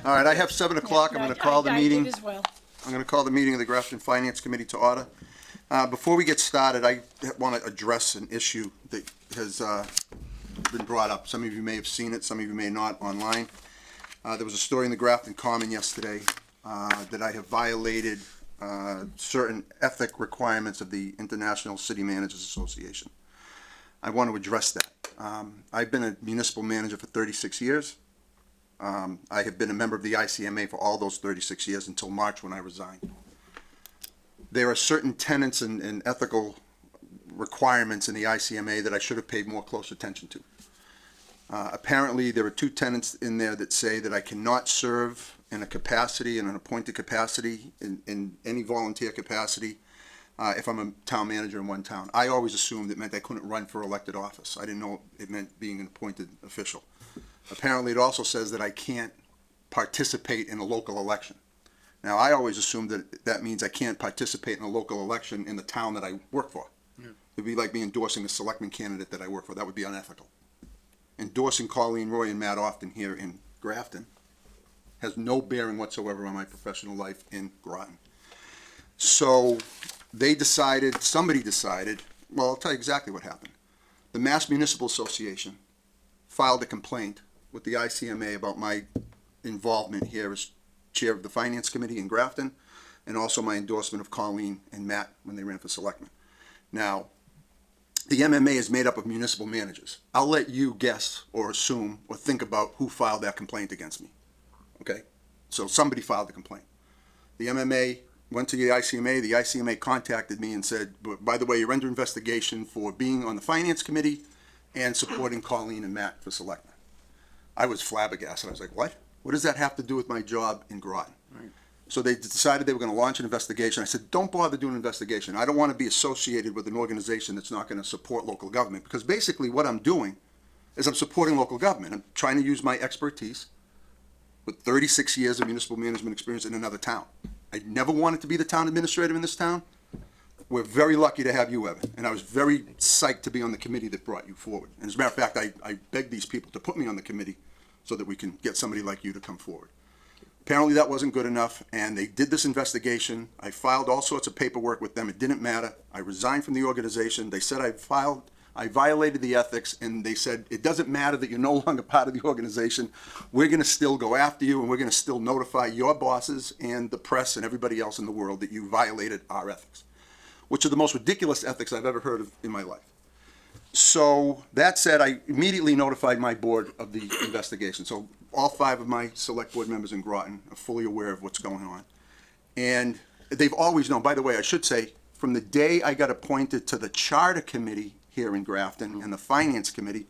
All right, I have 7 o'clock. I'm going to call the meeting. I did as well. I'm going to call the meeting of the Grafton Finance Committee to order. Before we get started, I want to address an issue that has been brought up. Some of you may have seen it, some of you may not online. There was a story in the Grafton Common yesterday that I have violated certain ethic requirements of the International City Managers Association. I want to address that. I've been a municipal manager for 36 years. I have been a member of the ICMA for all those 36 years until March when I resigned. There are certain tenets and ethical requirements in the ICMA that I should have paid more close attention to. Apparently, there are 2 tenets in there that say that I cannot serve in a capacity, in an appointed capacity, in any volunteer capacity, if I'm a town manager in one town. I always assumed it meant I couldn't run for elected office. I didn't know it meant being an appointed official. Apparently, it also says that I can't participate in a local election. Now, I always assumed that that means I can't participate in a local election in the town that I work for. Yeah. It'd be like me endorsing a selectman candidate that I work for. That would be unethical. Endorsing Colleen Roy and Matt Often here in Grafton has no bearing whatsoever on my professional life in Groton. So somebody decided, well, I'll tell you exactly what happened. The Mass Municipal Association filed a complaint with the ICMA about my involvement here as chair of the Finance Committee in Grafton, and also my endorsement of Colleen and Matt when they ran for selectmen. Now, the MMA is made up of municipal managers. I'll let you guess or assume or think about who filed that complaint against me. Okay? So somebody filed the complaint. The MMA went to the ICMA contacted me and said, by the way, you're under investigation for being on the Finance Committee and supporting Colleen and Matt for selectmen. I was flabbergasted. I was like, what? What does that have to do with my job in Groton? Right. So they decided they were going to launch an investigation. I said, don't bother doing an investigation. I don't want to be associated with an organization that's not going to support local government, because basically what I'm doing is I'm supporting local government. I'm trying to use my expertise with 36 years of municipal management experience in another town. I never wanted to be the town administrator in this town. We're very lucky to have you, Evan, and I was very psyched to be on the committee that brought you forward. And as a matter of fact, I begged these people to put me on the committee so that we can get somebody like you to come forward. Apparently that wasn't good enough, and they did this investigation. I filed all sorts of paperwork with them. It didn't matter. I resigned from the organization. They said I violated the ethics, and they said, it doesn't matter that you're no longer part of the organization. We're going to still go after you, and we're going to still notify your bosses and the press and everybody else in the world that you violated our ethics, which are the most ridiculous ethics I've ever heard of in my life. So that said, I immediately notified my board of the investigation. So all 5 of my select board members in Groton are fully aware of what's going on. And they've always known, by the way, I should say, from the day I got appointed to the charter committee here in Grafton and the finance committee,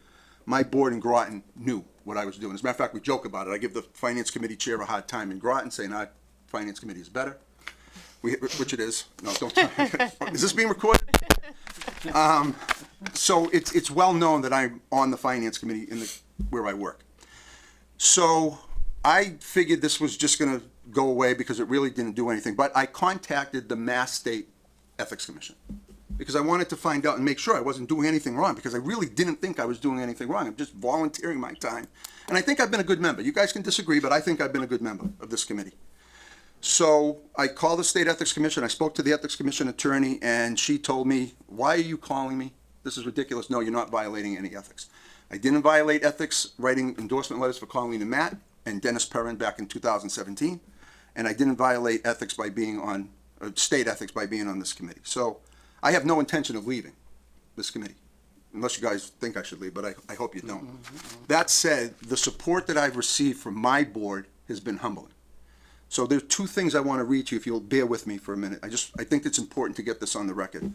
my board in Groton knew what I was doing. As a matter of fact, we joke about it. I give the finance committee chair a hard time in Groton, saying our finance committee is better. Which it is. No, don't tell me. Is this being recorded? So it's well known that I'm on the finance committee where I work. So I figured this was just going to go away because it really didn't do anything. But I contacted the Mass State Ethics Commission because I wanted to find out and make sure I wasn't doing anything wrong, because I really didn't think I was doing anything wrong. I'm just volunteering my time. And I think I've been a good member. You guys can disagree, but I think I've been a good member of this committee. So I called the State Ethics Commission. I spoke to the Ethics Commission attorney, and she told me, why are you calling me? This is ridiculous. No, you're not violating any ethics. I didn't violate ethics writing endorsement letters for Colleen and Matt and Dennis Perrin back in 2017. And I didn't violate ethics by being on, state ethics by being on this committee. So I have no intention of leaving this committee, unless you guys think I should leave, but I hope you don't. That said, the support that I've received from my board has been humbling. So there's 2 things I want to read to you, if you'll bear with me for a minute. I think it's important to get this on the record.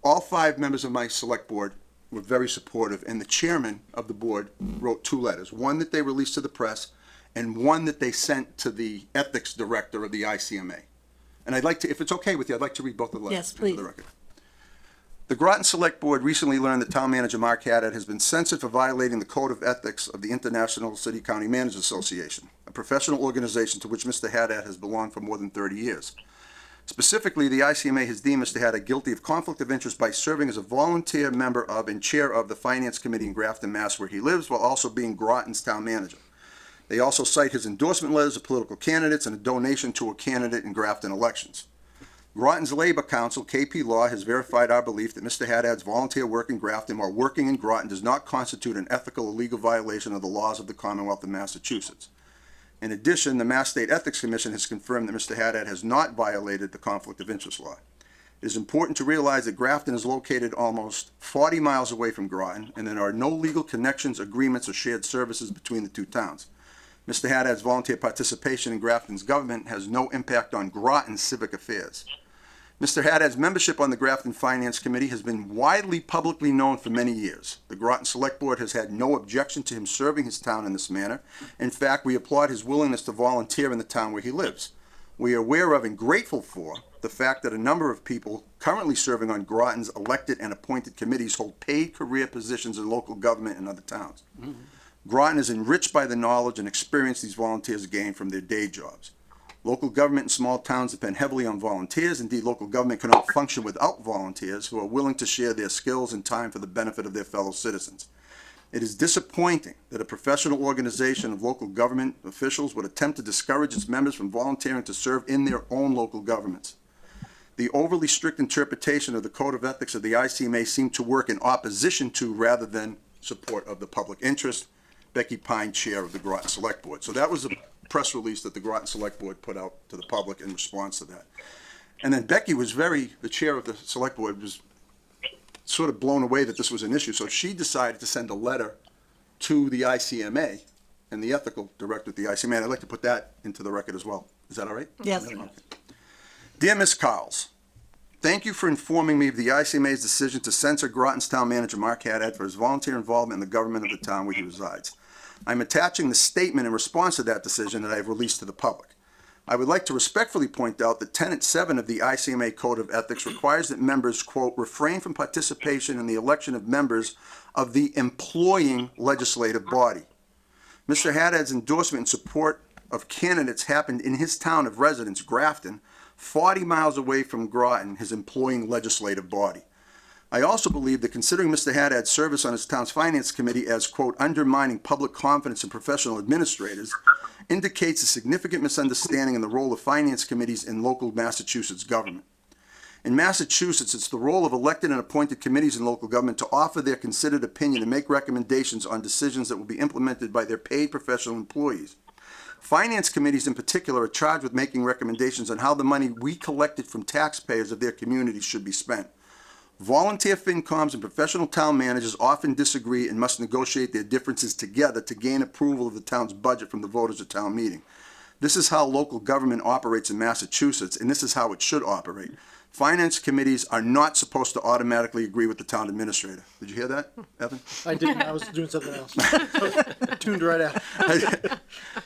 All 5 members of my select board were very supportive, and the chairman of the board wrote 2 letters. One that they released to the press, and one that they sent to the ethics director of the ICMA. And I'd like to, if it's okay with you, I'd like to read both of the letters. Yes, please. For the record. The Groton Select Board recently learned that Town Manager Mark Haddad has been censured for violating the Code of Ethics of the International City County Managers Association, a professional organization to which Mr. Haddad has belonged for more than 30 years. Specifically, the ICMA has deemed Mr. Haddad guilty of conflict of interest by serving as a volunteer member of and chair of the Finance Committee in Grafton, Mass., where he lives, while also being Groton's town manager. They also cite his endorsement letters of political candidates and a donation to a candidate in Grafton elections. Groton's Labor Council, KP Law, has verified our belief that Mr. Haddad's volunteer work in Grafton while working in Groton does not constitute an ethical or legal violation of the laws of the Commonwealth of Massachusetts. In addition, the Mass State Ethics Commission has confirmed that Mr. Haddad has not violated the Conflict of Interest Law. It is important to realize that Grafton is located almost 40 miles away from Groton, and there are no legal connections, agreements, or shared services between the two towns. Mr. Haddad's volunteer participation in Grafton's government has no impact on Groton's civic affairs. Mr. Haddad's membership on the Grafton Finance Committee has been widely publicly known for many years. The Groton Select Board has had no objection to him serving his town in this manner. In fact, we applaud his willingness to volunteer in the town where he lives. We are aware of and grateful for the fact that a number of people currently serving on Groton's elected and appointed committees hold paid career positions in local government in other towns. Groton is enriched by the knowledge and experience these volunteers gain from their day jobs. Local government in small towns depend heavily on volunteers. Indeed, local government cannot function without volunteers who are willing to share their skills and time for the benefit of their fellow citizens. It is disappointing that a professional organization of local government officials would attempt to discourage its members from volunteering to serve in their own local governments. The overly strict interpretation of the Code of Ethics of the ICMA seemed to work in opposition to rather than support of the public interest. Becky Pine, Chair of the Groton Select Board. So that was a press release that the Groton Select Board put out to the public in response to that. And then Becky was the chair of the Select Board was sort of blown away that this was an issue. So she decided to send a letter to the ICMA and the ethical director at the ICMA. And I'd like to put that into the record as well. Is that all right? Yes. Okay. Dear Ms. Cowles, thank you for informing me of the ICMA's decision to censor Groton's town manager, Mark Haddad, for his volunteer involvement in the government of the town where he resides. I'm attaching the statement in response to that decision that I have released to the public. I would like to respectfully point out that Tenet 7 of the ICMA Code of Ethics requires that members, quote, refrain from participation in the election of members of the employing legislative body. Mr. Haddad's endorsement and support of candidates happened in his town of residence, Grafton, 40 miles away from Groton, his employing legislative body. I also believe that considering Mr. Haddad's service on his town's finance committee as, quote, undermining public confidence in professional administrators indicates a significant misunderstanding in the role of finance committees in local Massachusetts government. In Massachusetts, it's the role of elected and appointed committees in local government to offer their considered opinion and make recommendations on decisions that will be implemented by their paid professional employees. Finance committees in particular are charged with making recommendations on how the money we collected from taxpayers of their communities should be spent. Volunteer FinComs and professional town managers often disagree and must negotiate their differences together to gain approval of the town's budget from the voters at town meeting. This is how local government operates in Massachusetts, and this is how it should operate. Finance committees are not supposed to automatically agree with the town administrator. Did you hear that, Evan? I didn't. I was doing something else. Tuned right out.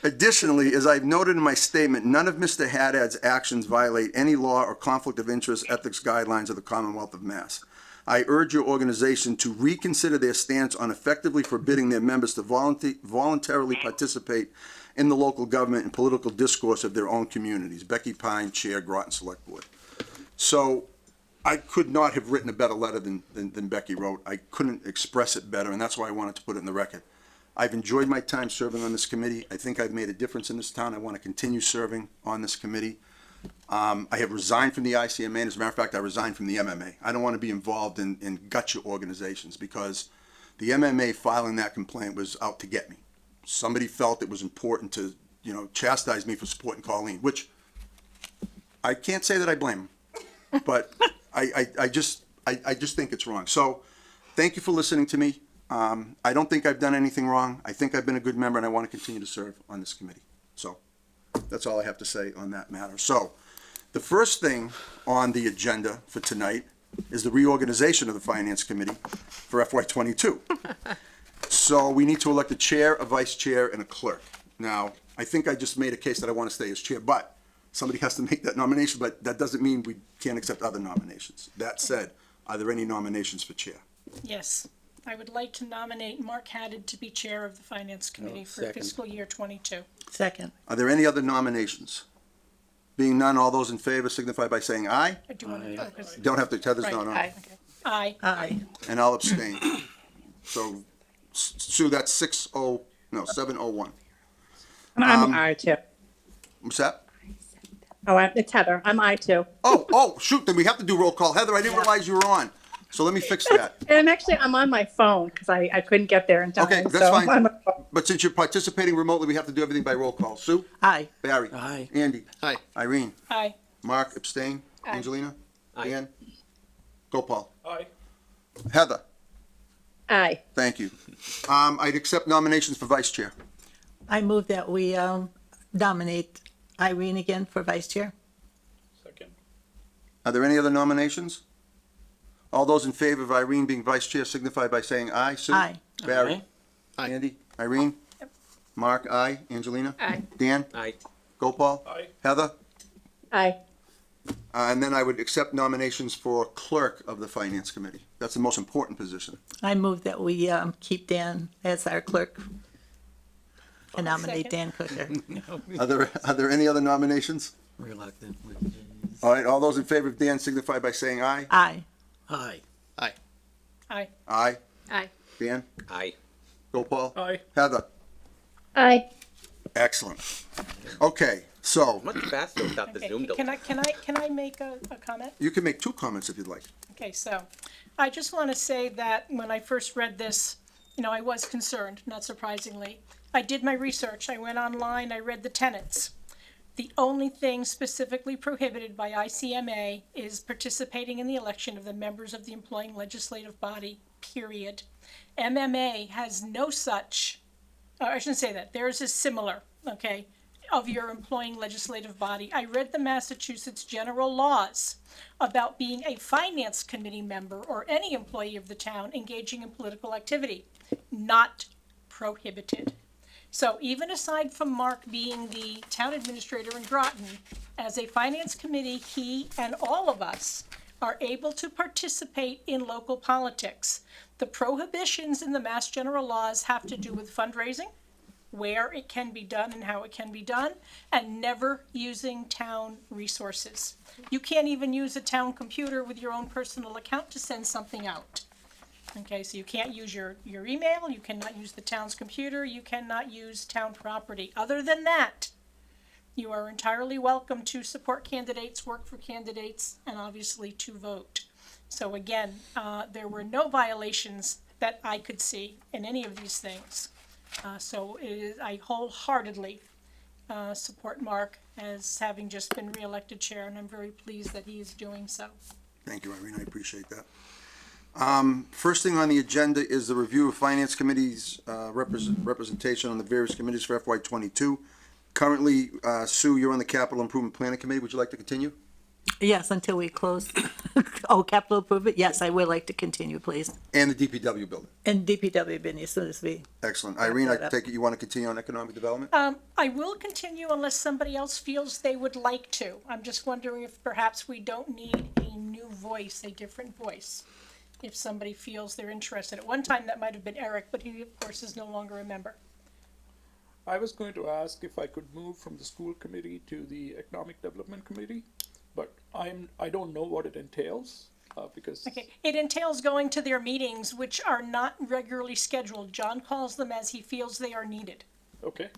Additionally, as I've noted in my statement, none of Mr. Haddad's actions violate any law or conflict of interest ethics guidelines of the Commonwealth of Mass. I urge your organization to reconsider their stance on effectively forbidding their members to voluntarily participate in the local government and political discourse of their own communities. Becky Pine, Chair, Groton Select Board. So I could not have written a better letter than Becky wrote. I couldn't express it better, and that's why I wanted to put it in the record. I've enjoyed my time serving on this committee. I think I've made a difference in this town. I want to continue serving on this committee. I have resigned from the ICMA. As a matter of fact, I resigned from the MMA. I don't want to be involved in gotcha organizations because the MMA filing that complaint was out to get me. Somebody felt it was important to, chastise me for supporting Colleen, which I can't say that I blame him. But I just think it's wrong. So thank you for listening to me. I don't think I've done anything wrong. I think I've been a good member and I want to continue to serve on this committee. So that's all I have to say on that matter. So the first thing on the agenda for tonight is the reorganization of the Finance Committee for FY22. So we need to elect a chair, a vice chair, and a clerk. Now, I think I just made a case that I want to stay as chair, but somebody has to make that nomination, but that doesn't mean we can't accept other nominations. That said, are there any nominations for chair? Yes, I would like to nominate Mark Haddad to be chair of the Finance Committee for second. fiscal year 22. Second. Are there any other nominations? Being none, all those in favor signify by saying aye. I do want to know. Don't have to, Heather's Right, not on. Aye. Aye. Aye. And I'll abstain. So, Sue, that's 701. I'm I too. What's that? Oh, it's Heather. I'm I too. Oh, shoot, then we have to do roll call. Heather, I didn't realize you were on. So let me fix that. And actually, I'm on my phone because I couldn't get there in time. Okay, that's so fine. I'm on my phone. But since you're participating remotely, we have to do everything by roll call. Sue? Aye. Barry? Aye. Andy? Aye. Irene? Aye. Mark, abstain? Aye. Angelina? Aye. Dan? Gopal? Aye. Heather? Aye. Thank you. I'd accept nominations for vice chair. I move that we nominate Irene again for vice chair. Second. Are there any other nominations? All those in favor of Irene being vice chair signify by saying aye. Sue? Aye. Barry? Aye. Andy? Irene? Mark? Aye. Angelina? Aye. Dan? Aye. Gopal? Aye. Heather? Aye. And then I would accept nominations for clerk of the finance committee. That's the most important position. I move that we keep Dan as our clerk and nominate Dan Cooker. Are there any other nominations? Reluctant. All right, all those in favor of Dan signify by saying aye. Aye. Aye. Aye. Aye. Aye. Aye. Dan? Aye. Gopal? Aye. Heather? Aye. Excellent. Okay, so Much faster without the Okay, Zoom can I make a comment? you can make two comments if you'd like. Okay, so I just want to say that when I first read this, I was concerned, not surprisingly. I did my research. I went online, I read the tenets. The only thing specifically prohibited by ICMA is participating in the election of the members of the employing legislative body, period. MMA has no such, I shouldn't say that, theirs is similar, okay, of your employing legislative body. I read the Massachusetts general laws about being a finance committee member or any employee of the town engaging in political activity, not prohibited. So even aside from Mark being the town administrator in Groton, as a finance committee, he and all of us are able to participate in local politics. The prohibitions in the Mass General laws have to do with fundraising, where it can be done and how it can be done, and never using town resources. You can't even use a town computer with your own personal account to send something out. Okay, so you can't use your email, you cannot use the town's computer, you cannot use town property. Other than that, you are entirely welcome to support candidates, work for candidates, and obviously to vote. So again, there were no violations that I could see in any of these things. I wholeheartedly support Mark as having just been reelected chair, and I'm very pleased that he is doing so. Thank you, Irene, I appreciate that. First thing on the agenda is the review of finance committee's representation on the various committees for FY '22. Currently, Sue, you're on the capital improvement planning committee. Would you like to continue? Yes, until we close. Oh, capital improvement? Yes, I would like to continue, please. And the DPW building. And DPW been as soon as we, Excellent. Irene, I that up. take it you want to continue on economic development? I will continue unless somebody else feels they would like to. I'm just wondering if perhaps we don't need a new voice, a different voice, if somebody feels they're interested. At one time, that might have been Eric, but he, of course, is no longer a member. I was going to ask if I could move from the school committee to the economic development committee, but I don't know what it entails, because. Okay, it entails going to their meetings, which are not regularly scheduled. John calls them as he feels they are needed. Okay,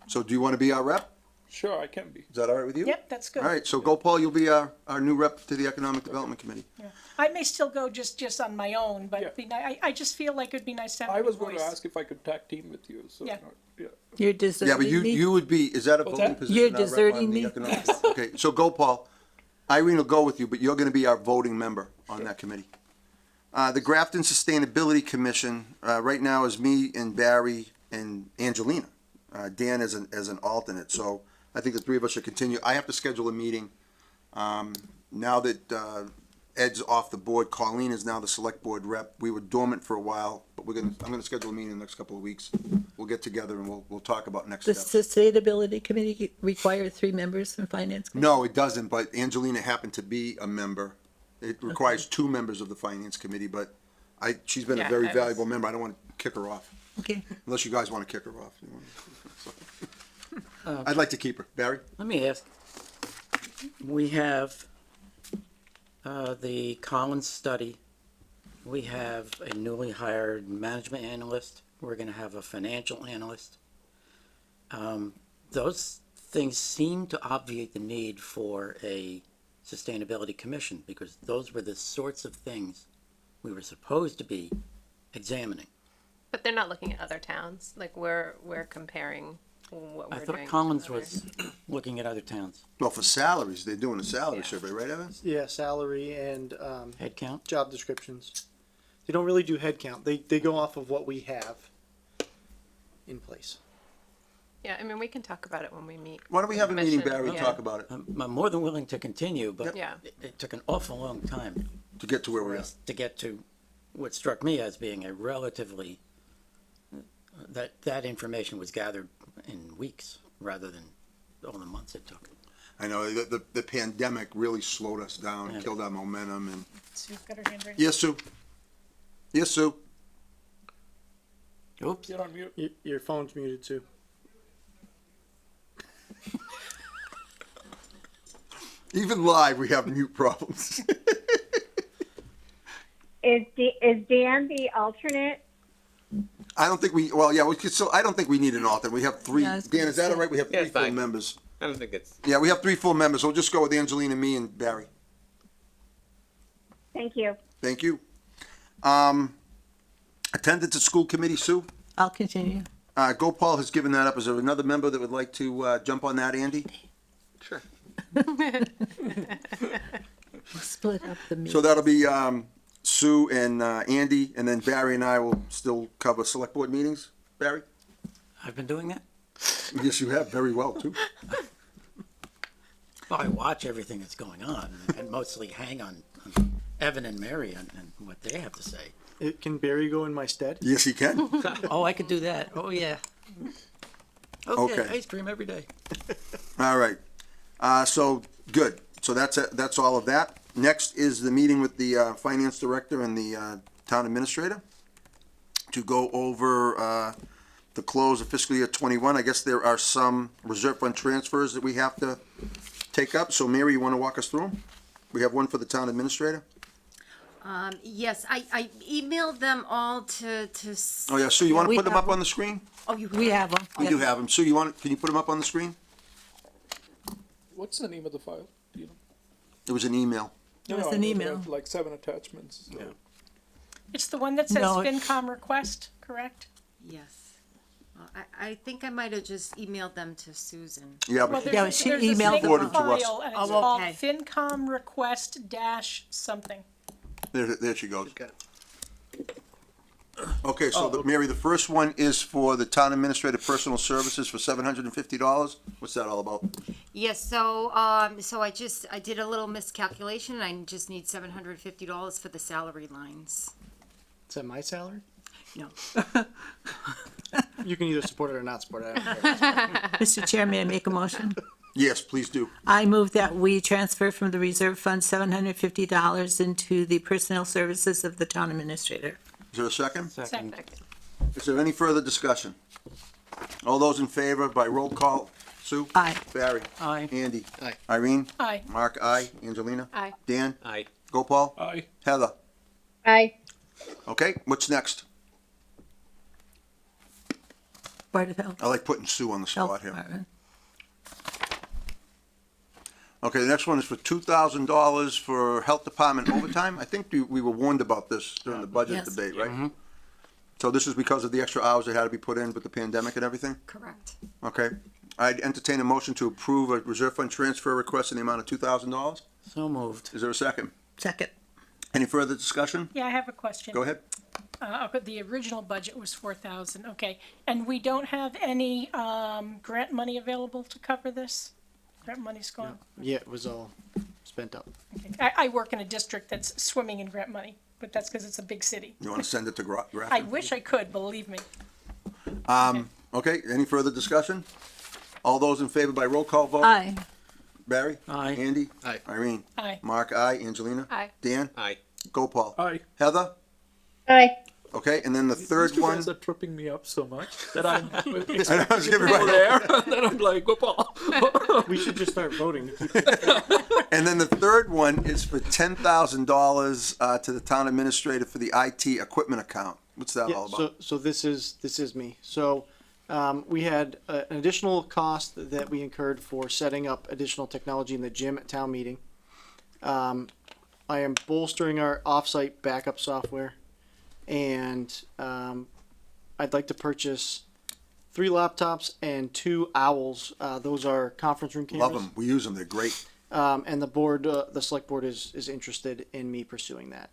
So do you want to be our rep? sure, I can be. Is that all right with you? Yep, that's good. All right, so Gopal, you'll be our new rep to the economic development committee. Yeah. I may still go just on my own, but it'd be I just feel like it'd be nice to have I a new was going to voice. ask if I could tag team with you, so. Yeah. Yeah. you're Yeah, deserting but me. you would be, is that a What's voting that? position? You're our rep on deserting the me? economic- Okay, so Gopal, Irene will go with you, but you're gonna be our voting member on that committee. The Grafton Sustainability Commission, right now is me and Barry and Angelina. Dan as an alternate, so I think the three of us should continue. I have to schedule a meeting. Now that, Ed's off the board, Colleen is now the select board rep. We were dormant for a while, but I'm gonna schedule a meeting in the next couple of weeks. We'll get together and we'll talk about next The steps. sustainability committee require 3 members from finance committee? No, it doesn't, but Angelina happened to be a member. It requires 2 members of the finance committee, but she's been a very valuable member. I don't want to kick her off, Okay. unless you guys want to kick her off. I'd like to keep her. Barry? Let me ask, we have the Collins study, we have a newly hired management analyst, we're gonna have a financial analyst. those things seem to obviate the need for a sustainability commission, because those were the sorts of things we were supposed to be examining. But they're not looking at other towns. Like we're comparing what we're I doing. thought to Collins other- was looking at other towns. Well, for salaries, they're doing a salary Yeah. survey, right, Evan? Yeah, salary and, Head count? job descriptions. They don't really do head count. They go off of what we have in place. Yeah, I mean, we can talk about it when we meet. Why don't we have a meeting, Commission, Barry, and yeah. talk about it, I'm more than willing to continue, but Yeah. it took an awful long time to get to where for we are? us to get to what struck me as being a relatively, that information was gathered in weeks rather than all the months it took. I know, the pandemic really slowed us down, Yeah. killed our momentum, and, Sue's got her hand raised. yes, Sue? Yes, Sue? Oops. You're on mute. Your phone's muted too. Even live, we have mute problems. Is Dan the alternate? I don't think well, yeah, we could, so I don't think we need an alternate. We have three. Yeah, I was Dan, gonna is that say. all right? We have Yeah, three it's full fine. members. I don't think it's. Yeah, we have three full members. We'll just go with Angelina, me, and Barry. Thank you. Thank you. Attendance at school committee, Sue? I'll continue. Gopal has given that up. Is there another member that would like to, jump on that, Andy? Sure. Split up the meeting. So that'll be, Sue and, Andy, and then Barry and I will still cover select board meetings. Barry? I've been doing that? Yes, you have, very well, too. Well, I watch everything that's going on and mostly hang on Evan and Mary and what they have to say. Can Barry go in my stead? Yes, he can. Oh, I could do that. Oh, yeah. Okay. Ice cream every day. All right. So, good. So that's all of that. Next is the meeting with the, finance director and the, town administrator to go over, the close of fiscal year 21. I guess there are some reserve fund transfers that we have to take up. So Mary, you want to walk us through them? We have one for the town administrator. Yes, I emailed them all to. Oh, yeah. Sue, you want to we put them have up on the screen? Oh, you. We have them. We do have them. Sue, can you put them up on the screen? What's the name of the file? Do you know? It was an email. It was I an know there email. are like 7 attachments. So. It's the one that says No, it- FinCom request, correct? Yes. Well, I think I might have just emailed them to Susan. Yeah, Well, but Yeah, there's, she there's a emailed single them to us. file, and it's Oh, called okay. FinCom request dash something. there she goes. Got it. Okay, so Mary, the first one is for the town administrative personal services for $750. What's that all about? Yes, so I did a little miscalculation. I just need $750 for the salary lines. Is that my salary? No. You can either support it or not support it. I don't care. Mr. Chair, may I make a motion? Yes, please do. I move that we transfer from the reserve fund $750 into the personnel services of the town administrator. Is there a second? Second. Is there any further discussion? All those in favor by roll call? Sue? Aye. Barry? Aye. Andy? Aye. Irene? Aye. Mark, aye. Angelina? Aye. Dan? Aye. Gopal? Aye. Heather? Aye. Okay, what's next? Board of Health. I like putting Sue on the Health spot here. Department. Okay, the next one is for $2,000 for health department overtime. I think we were warned about this during the budget Yes. debate, right? So this is because of the extra hours that had to be put in with the pandemic and everything? Correct. Okay. I'd entertain a motion to approve a reserve fund transfer request in the amount of $2,000. So moved. Is there a second? Second. Any further discussion? Yeah, I have a question. Go ahead. But the original budget was 4,000, okay. And we don't have any, grant money available to cover this? Grant money's gone? Yeah, it was all spent up. Okay. I work in a district that's swimming in grant money, but that's because it's a big city. You want to send it to I Grafton? wish I could, believe me. Okay, any further discussion? All those in favor by roll call vote? Aye. Barry? Aye. Andy? Aye. Irene? Aye. Mark, aye. Angelina? Aye. Dan? Aye. Gopal? Aye. Heather? Aye. Okay, and then the third These two one. guys are tripping me up so much that I'm I know, I was giving you over right. there. Then I'm like, Gopal. We should just start voting. And then the third one is for $10,000 to the town administrator for the IT equipment account. What's that all Yeah, about? so this is me. So We had an additional cost that we incurred for setting up additional technology in the gym at town meeting. I am bolstering our offsite backup software, and I'd like to purchase 3 laptops and 2 Owls. Those are conference room cameras. Love them. We use them. They're great. And the board, the select board is interested in me pursuing that.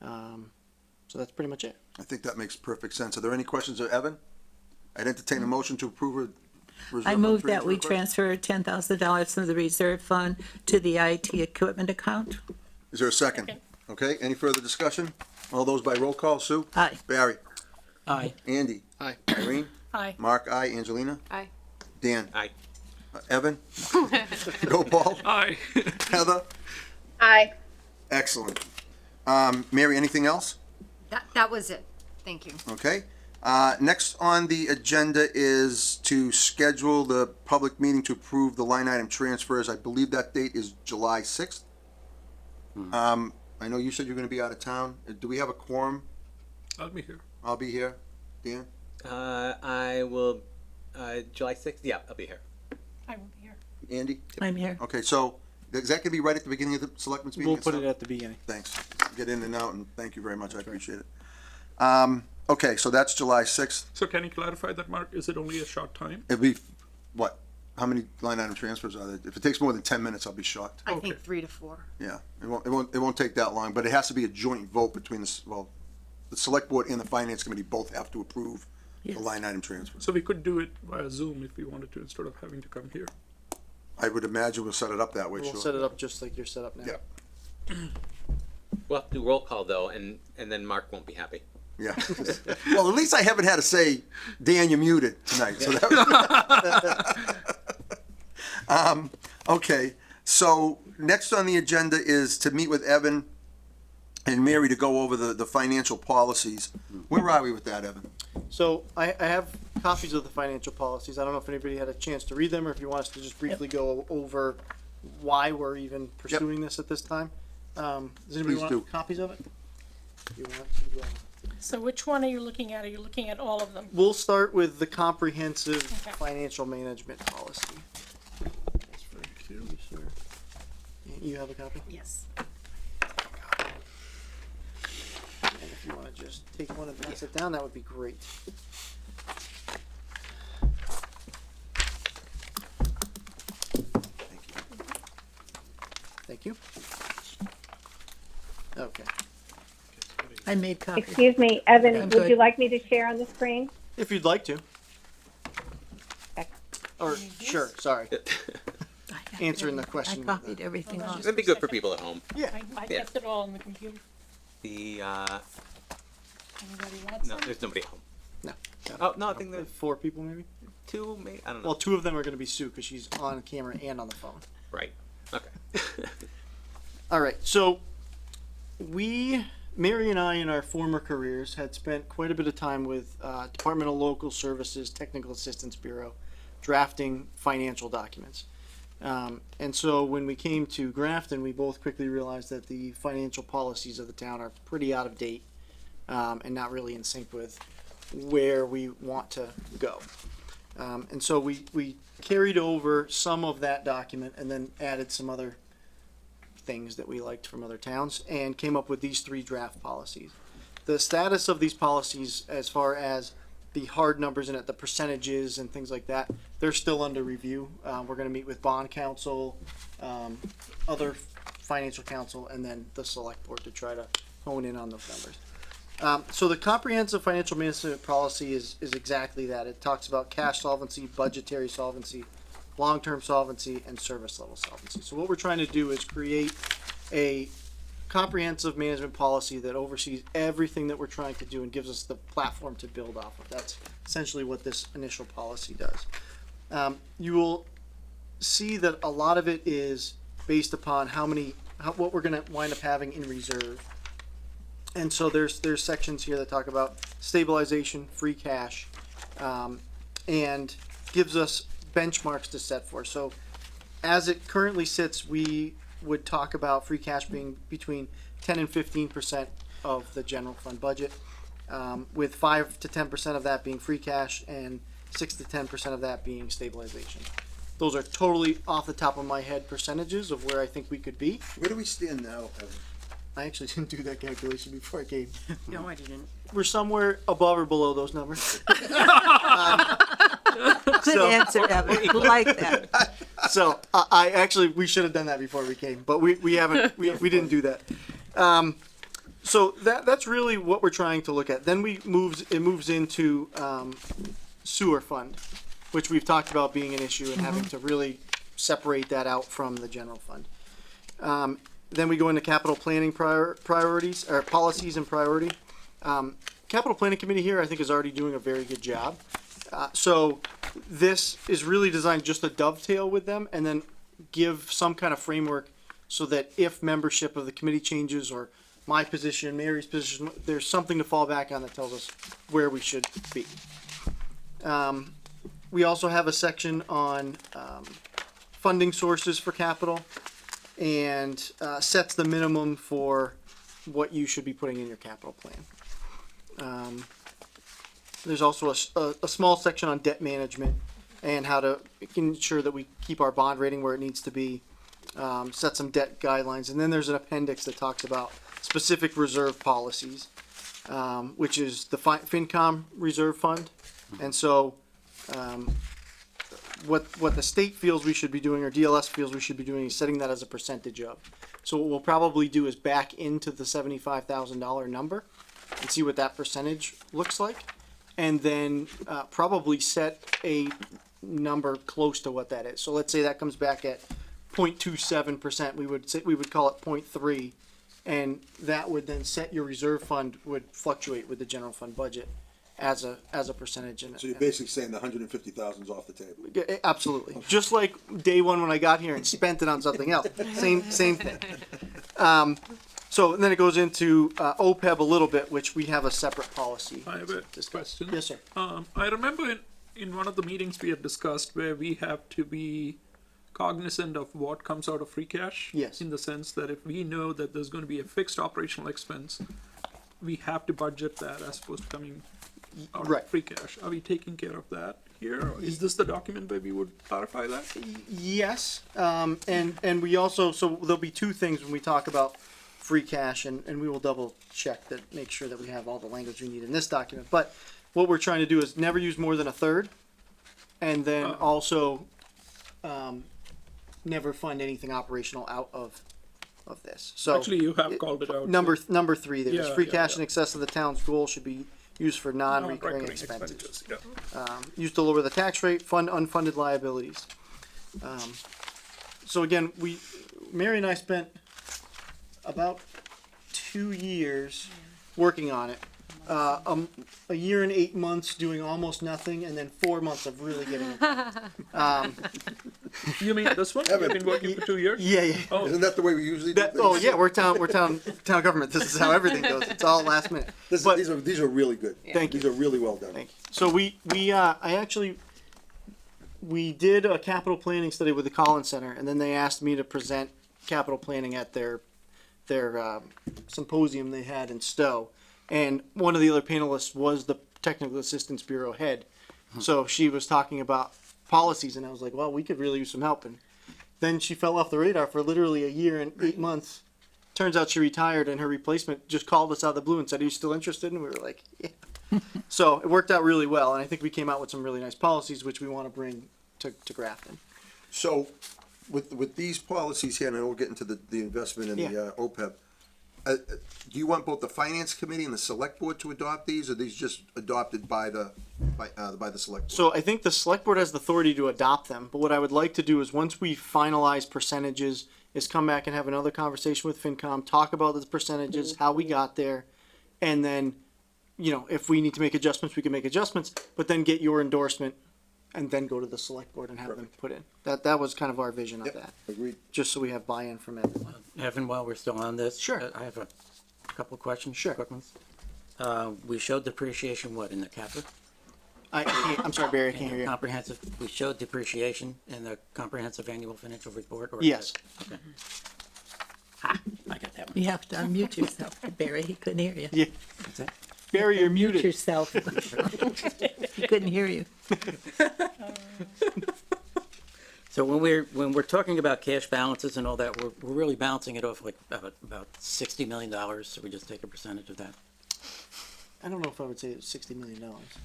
So that's pretty much it. I think that makes perfect sense. Are there any questions of Evan? I'd entertain a motion to approve a reserve I fund move that we transfer request. transfer $10,000 from the reserve fund to the IT equipment account. Is there a second? Second. Okay, any further discussion? All those by roll call, Sue? Aye. Barry? Aye. Andy? Aye. Irene? Aye. Mark, aye. Angelina? Aye. Dan? Aye. Evan? Go, Paul? Aye. Heather? Aye. Excellent. Mary, anything else? That was it. Thank you. Okay. Next on the agenda is to schedule the public meeting to approve the line item transfers. I believe that date is July 6th. I know you said you're gonna be out of town. Do we have a quorum? I'll be here. I'll be here. Dan? I will, July 6th, yeah, I'll be here. I will be here. Andy? I'm here. Okay, so is that gonna be right at the beginning of the selectmen's meeting? We'll put it at the beginning. Thanks. Get in and out, and thank you very much. I appreciate it. Okay, so that's July 6th. So can you clarify that, Mark? Is it only a short time? It'll be, what? How many line item transfers are there? If it takes more than 10 minutes, I'll be shocked. I Okay. think 3 to 4. Yeah, it won't take that long, but it has to be a joint vote between the select board and the finance committee both have to approve the Yes. line item transfer. So we could do it via Zoom if we wanted to, instead of having to come here. I would imagine we'll set it up that way, We'll sure. set it up just like you're set up now. Yeah. We'll have to do roll call though, and then Mark won't be happy. Yeah. Well, at least I haven't had to say, Dan, you're muted tonight, so that was. Okay, so next on the agenda is to meet with Evan and Mary to go over the financial policies. Where are we with that, Evan? So I have copies of the financial policies. I don't know if anybody had a chance to read them or if you want us to just briefly go over why we're even pursuing this at this time. Does anybody Please want do. copies of it? You want to, So which one are you looking at? Are you looking at all of them? we'll start with the comprehensive Okay. financial management policy. That's for you, sir. You have a copy? Yes. And if you want to just take one and pass it down, that would be great. Thank you. Okay. I made copies. Excuse me, Evan, I'm would good. you like me to share on the screen? If you'd like to. Okay. Or, sure, sorry. I have Answering the everything. question. I copied everything off. It'd be good for people at home. Yeah. I Yeah. kept it all on the computer. The, Anybody wants no, them? there's nobody at home. No. Oh, no, I think there's 4 people maybe? 2, maybe, I don't know. Well, 2 of them are going to be Sue because she's on camera and on the phone. Right, okay. All right, so Mary and I in our former careers had spent quite a bit of time with Department of Local Services Technical Assistance Bureau drafting financial documents. And so when we came to Grafton, we both quickly realized that the financial policies of the town are pretty out of date and not really in sync with where we want to go. And so we carried over some of that document and then added some other things that we liked from other towns and came up with these 3 draft policies. The status of these policies as far as the hard numbers in it, the percentages and things like that, they're still under review. We're gonna meet with bond counsel, other financial counsel, and then the select board to try to hone in on those numbers. So the comprehensive financial management policy is exactly that. It talks about cash solvency, budgetary solvency, long-term solvency, and service level solvency. So what we're trying to do is create a comprehensive management policy that oversees everything that we're trying to do and gives us the platform to build off of. That's essentially what this initial policy does. You will see that a lot of it is based upon what we're gonna wind up having in reserve. And so there's sections here that talk about stabilization, free cash, and gives us benchmarks to set for. So as it currently sits, we would talk about free cash being between 10 and 15% of the general fund budget, with 5 to 10% of that being free cash and 6 to 10% of that being stabilization. Those are totally off the top of my head percentages of where I think we could be. Where do we stand now, Evan? I actually didn't do that calculation before I came. No, I didn't. We're somewhere above or below those numbers. Good answer, Evan. Like that. So I actually, we should have done that before we came, but we haven't, we didn't do that. So that's really what we're trying to look at. Then it moves into, sewer fund, which we've talked about being an issue and having to really separate that out from the general fund. Then we go into capital planning priorities, or policies and priority. Capital Planning Committee here, I think, is already doing a very good job. So this is really designed just to dovetail with them and then give some kind of framework so that if membership of the committee changes or my position, Mary's position, there's something to fall back on that tells us where we should be. We also have a section on funding sources for capital and sets the minimum for what you should be putting in your capital plan. There's also a small section on debt management and how to ensure that we keep our bond rating where it needs to be, set some debt guidelines, and then there's an appendix that talks about specific reserve policies, which is the FinCom reserve fund. And so what the state feels we should be doing, or DLS feels we should be doing, is setting that as a percentage of. So what we'll probably do is back into the $75,000 number and see what that percentage looks like, and then probably set a number close to what that is. So let's say that comes back at 0.27%. We would call it 0.3, and that would then set your reserve fund would fluctuate with the general fund budget as a percentage. So you're basically saying the 150,000 is off the table? Yeah, absolutely. Just like day one when I got here and spent it on something else. Same thing. So then it goes into OPEB a little bit, which we have a separate policy. I have a question. Yes, sir. I remember in one of the meetings we had discussed where we have to be cognizant of what comes out of free cash. Yes. In the sense that if we know that there's going to be a fixed operational expense, we have to budget that as opposed to coming out Right. of free cash. Are we taking care of that here? Or is this the document where we would clarify that? Yes, and we also, so there'll be two things when we talk about free cash, and we will double check that, make sure that we have all the language we need in this document. But what we're trying to do is never use more than a third, and then also never fund anything operational out of this. So Actually, you have called it out. number three, there's Yeah, free yeah, cash yeah. in excess of the town's goal should be used for non-recurring Non-recurring expenses. expenditures, yeah. Used to lower the tax rate, fund unfunded liabilities. So again, Mary and I spent about 2 years working on it. A year and 8 months doing almost nothing, and then 4 months of really getting it done. You mean this one? You've been working for 2 years? Yeah. Oh, Isn't that the way we usually do things? Oh yeah, we're town government. This is how everything goes. It's all last minute. But- These are really good. Thank you. These are really well done. Thank you. So we did a capital planning study with the Collins Center, and then they asked me to present capital planning at their symposium they had in Stowe. And one of the other panelists was the Technical Assistance Bureau head. So she was talking about policies, and I was like, well, we could really use some help. And then she fell off the radar for literally a year and 8 months. Turns out she retired, and her replacement just called us out of the blue and said, are you still interested? And we were like, yeah. So it worked out really well, and I think we came out with some really nice policies, which we want to bring to Grafton. So, with these policies here, and then we'll get into the investment and Yeah. the OPEB, do you want both the finance committee and the select board to adopt these, or are these just adopted by the select board? So I think the select board has the authority to adopt them, but what I would like to do is once we finalize percentages, is come back and have another conversation with FinCom, talk about the percentages, how we got there, and then, if we need to make adjustments, we can make adjustments, but then get your endorsement and then go to the select board and have them put in. That was kind of our vision of that, Agreed. just so we have buy-in from everyone. Evan, while we're still on this. Sure. I have a couple of questions. Sure. Quick ones. We showed depreciation, what, in the CAPA? I'm sorry, Barry, I can't hear you. Comprehensive, we showed depreciation in the comprehensive annual financial report? Or Yes. Okay. Ha, I got that one. You have to unmute yourself, Barry. He couldn't hear you. Yeah. That's it? Barry, you're Mute muted. yourself. He couldn't hear you. So when we're talking about cash balances and all that, we're really balancing it off like about $60 million. So we just take a percentage of that. I don't know if I would say it's $60 million.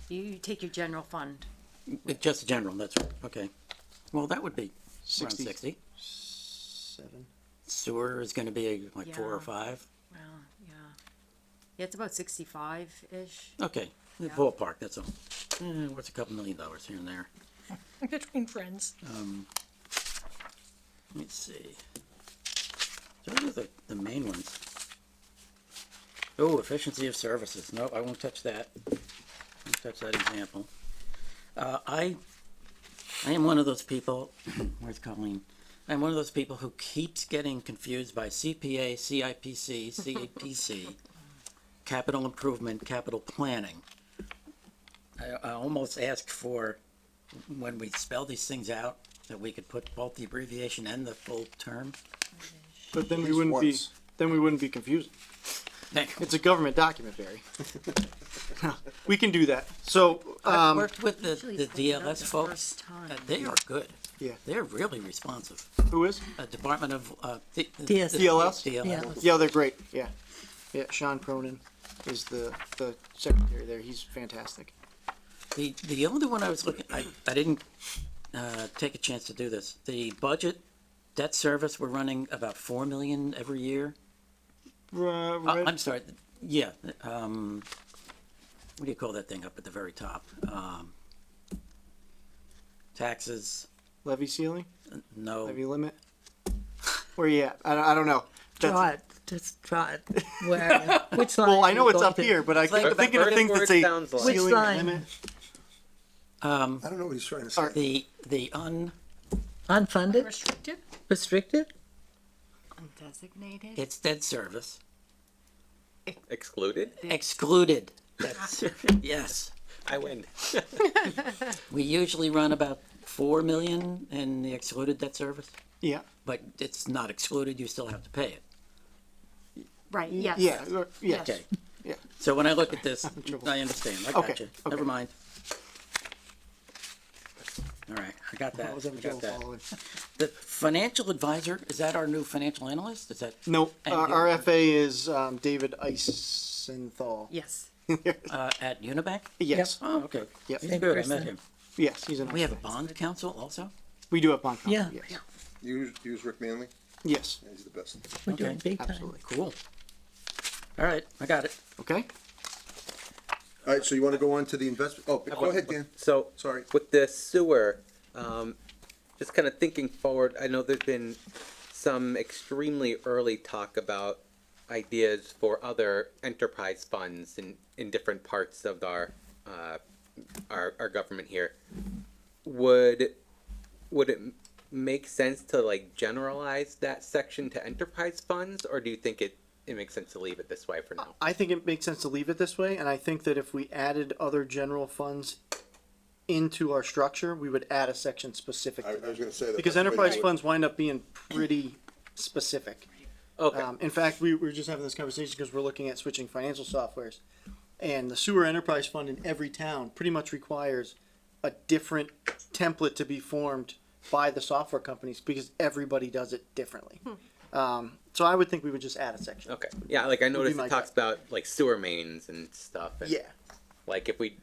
You take your general fund. Just general, that's right. Okay. Well, that would be around 60. 60. 7. Sewer is going to be like 4 or Yeah. 5. Well, yeah. Yeah, it's about 65-ish. Okay, the Yeah. ballpark. That's all. What's a couple $1 million here and there? Between friends. Let me see. Those are the main ones. Oh, efficiency of services. No, I won't touch that. Won't touch that example. I am one of those people. Where's Colleen? I'm one of those people who keeps getting confused by CPA, CIPC, CAPC, capital improvement, capital planning. I almost asked for, when we spell these things out, that we could put both the abbreviation and the full term. But then we least wouldn't be, once. then we wouldn't be confusing. It's a government document, Barry. We can do that. So, I've worked with Actually, the it's looking up DLS the folks. first time. They are good. Yeah. They're really responsive. who is? Department of, DS. DLS? Yeah. Yeah, they're great. Yeah. Yeah, Sean Cronin is the secretary there. He's fantastic. The only one I was looking, I didn't, take a chance to do this. The budget, debt service, we're running about 4 million every year. Right. I'm sorry, yeah, what do you call that thing up at the very top? Taxes, Levy ceiling? no, Levy limit? Where you at? I don't know. That's- Draw it, just draw it. Where are you? Which line? Well, I are know you it's going up to? here, but I'm like thinking of What things word that say sounds like? Which ceiling line? limit. I don't know what he's trying to say. the Unfunded, Restricted? restricted? Undesignated? it's debt service, Excluded? excluded debt service, yes. I win. We usually run about 4 million in the excluded debt service, Yeah. but it's not excluded, you still have to pay it. Right, yes. Yeah. Yeah. Okay. Yeah. So when I look at this, trouble. I understand. I Okay, got you. okay. Never mind. All right, I got that. I was I having got trouble that. following. The financial advisor, is that our new financial analyst? Is that No, And our you- FA is David Eisenthal. Yes. at Unibank? Yes. Oh, okay. Yep. He's Same good. I person. met him. Yes, he's an. We have a bond council also? We do have bond counsel. Yeah. Yes. Use Rick Manley. Yes. Yeah, he's the best. We're doing Okay. big time. Absolutely. Cool. All right, I got it. Okay. All right, so you want to go on to the investment? Oh, go ahead, Dan. So, Sorry. with the sewer, just kind of thinking forward, I know there's been some extremely early talk about ideas for other enterprise funds in different parts of our government here. Would it make sense to like generalize that section to enterprise funds, or do you think it makes sense to leave it this way for now? I think it makes sense to leave it this way, and I think that if we added other general funds into our structure, we would add a section specific to I was them. gonna say that. Because that's the way to enterprise do it. funds wind up being pretty specific. Okay. In fact, we were just having this conversation because we're looking at switching financial softwares. And the sewer enterprise fund in every town pretty much requires a different template to be formed by the software companies because everybody does it differently. So I would think we would just add a section. Okay. Yeah, like I noticed my it talks about like sewer mains and stuff. And Yeah, Like if we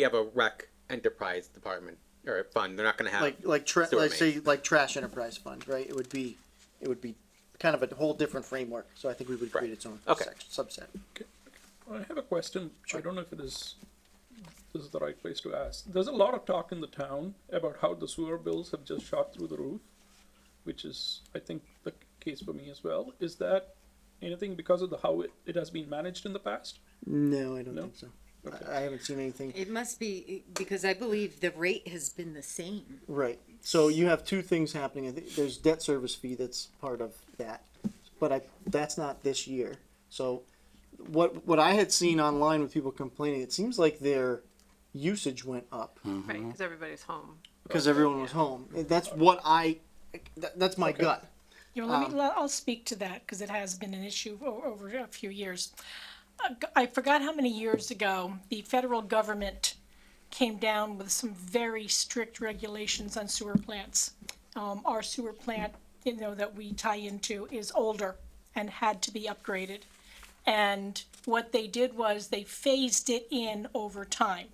have a rec enterprise department or a fund, they're not going to have like sewer like say mains. like trash enterprise fund, right? It would be kind of a whole different framework. So I think we would create Right. its own Okay. subset. I have a question. I don't know if this is the right place to ask. There's a lot of talk in the town about how the sewer bills have just shot through the roof, which is, I think, the case for me as well. Is that anything because of how it has been managed in the past? No, I don't No? think so. Okay. I haven't seen anything. It must be, because I believe the rate has been the same. Right. So you have two things happening. I think there's debt service fee that's part of that, but that's not this year. So what I had seen online with people complaining, it seems like their usage went up Right, because everybody's home. because everyone was home. That's what that's my gut. You know, I'll speak to that because it has been an issue over a few years. I forgot how many years ago, the federal government came down with some very strict regulations on sewer plants. Our sewer plant, that we tie into is older and had to be upgraded. And what they did was they phased it in over time.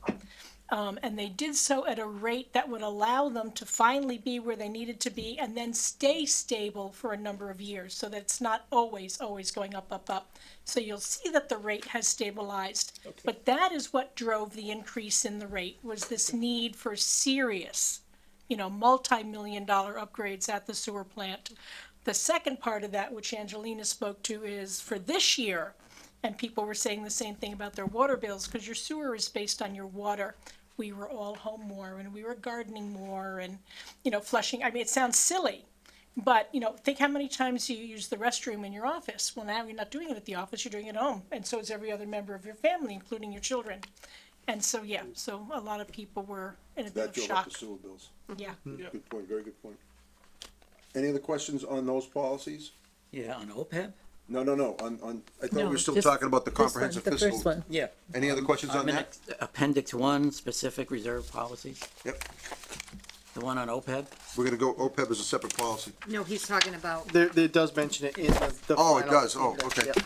And they did so at a rate that would allow them to finally be where they needed to be and then stay stable for a number of years so that it's not always going up, up, up. So you'll see that the rate has stabilized. But that is what drove the increase in the rate, was this need for serious, multi-million-dollar upgrades at the sewer plant. The second part of that, which Angelina spoke to, is for this year, and people were saying the same thing about their water bills, because your sewer is based on your water. We were all home more, and we were gardening more, and, flushing. I mean, it sounds silly, but, think how many times you use the restroom in your office. Well, now you're not doing it at the office, you're doing it at home, and so is every other member of your family, including your children. And so, so a lot of people were in a bit That of drove up shock. the sewer bills. Yeah. Good point, very good point. Any other questions on those policies? Yeah, on OPEB? No, on, I thought we No, were still just talking about the This one, comprehensive the fiscal. first one. Yeah. Any other questions on that? Appendix 1, specific reserve policies, Yep, the one on OPEB? we're gonna go, OPEB is a separate policy. No, he's talking about, There, it does mention it in the Oh, it final- does. Oh, okay. Yep.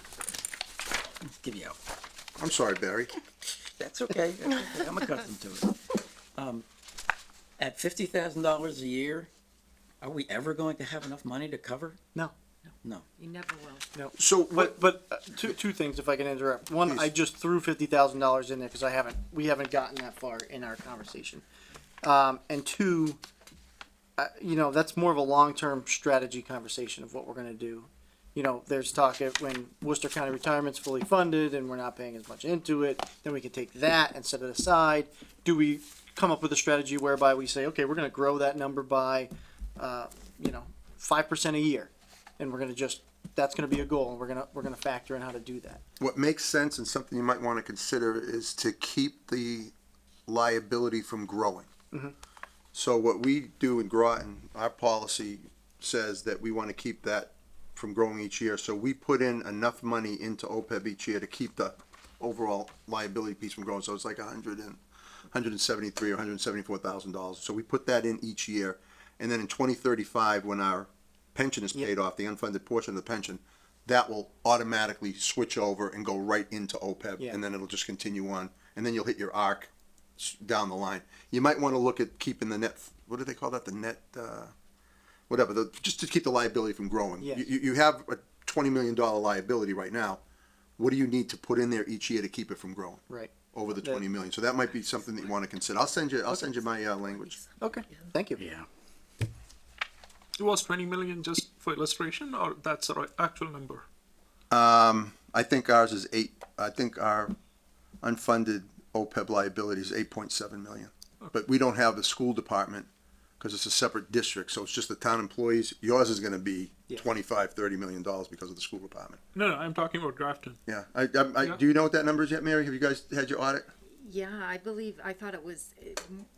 Give you out. I'm sorry, Barry. That's okay. I'm accustomed to it. At $50,000 a year, are we ever going to have enough money to cover? No. No. you never will. So what, But two things, if I can interrupt. One, Please. I just threw $50,000 in there because we haven't gotten that far in our conversation. And two, that's more of a long-term strategy conversation of what we're gonna do. There's talk of when Worcester County Retirement's fully funded and we're not paying as much into it, then we can take that and set it aside. Do we come up with a strategy whereby we say, okay, we're gonna grow that number by, 5% a year? And we're gonna that's gonna be a goal, and we're gonna factor in how to do that. what makes sense and something you might wanna consider is to keep the liability from growing. So what we do in Groton, our policy says that we wanna keep that from growing each year, so we put in enough money into OPEB each year to keep the overall liability piece from growing, so it's like $173,000 or $174,000, so we put that in each year, and then in 2035, when our pension is paid off, the unfunded portion of the pension, that will automatically switch over and go right into OPEB, Yeah. and then it'll just continue on, and then you'll hit your arc down the line. You might wanna look at keeping the net, what do they call that, the net, whatever, just to keep the liability from growing. Yes. You have a $20 million liability right now. What do you need to put in there each year to keep it from growing? Right. Over the That- 20 million. So that might be something that you wanna consider. I'll send you my, language. Okay, thank you. Yeah. Was 20 million just for illustration, or that's the actual number? I think ours is I think our unfunded OPEB liability is 8.7 million. But we don't have the school department, cause it's a separate district, so it's just the town employees. Yours is gonna be Yeah. $25-30 million because of the school department. No, I'm talking about Grafton. Yeah, do you know what that number is yet, Mary? Have you guys had your audit? Yeah, I thought it was